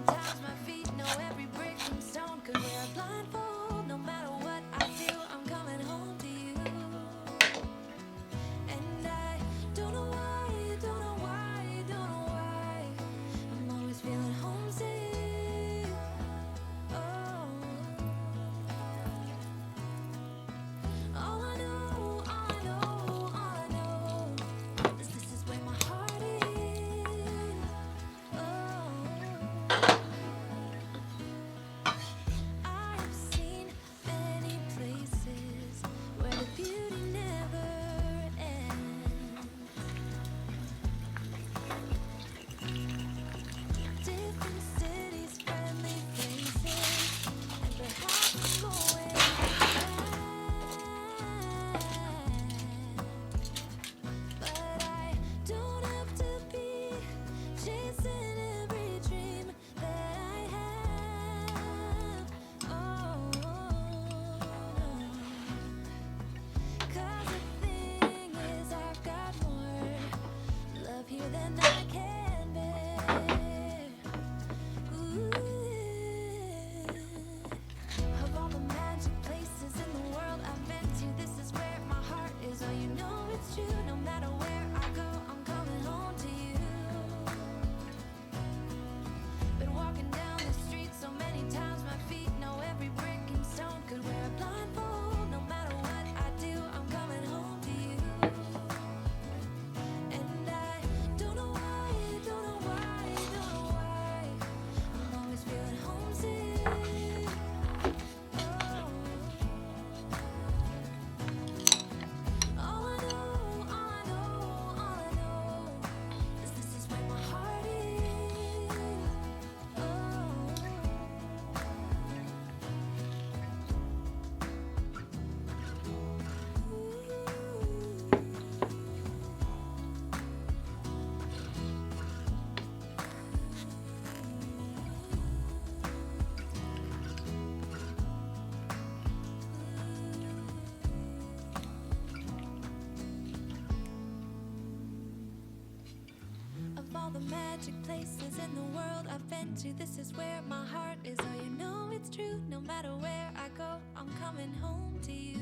times my feet know every brick and stone could wear a blindfold. No matter what I do, I'm coming home to you. And I don't know why, don't know why, don't know why. I'm always feeling homesick. Oh, all I know, all I know, all I know is this is where my heart is. Oh, I've seen many places where the beauty never ends. Different cities, friendly faces, and perhaps I'm going back. But I don't have to be chasing every dream that I have. Oh, no. 'Cause the thing is, I've got more love here than I can bear. Ooh. Of all the magic places in the world I've been to, this is where my heart is. Oh, you know it's true. No matter where I go, I'm coming home to you. Been walking down the street so many times, my feet know every brick and stone could wear a blindfold. No matter what I do, I'm coming home to you. And I don't know why, don't know why, don't know why. I'm always feeling homesick. Oh, all I know, all I know, all I know is this is where my heart is. Oh. Of all the magic places in the world I've been to, this is where my heart is. Oh, you know it's true. No matter where I go, I'm coming home to you.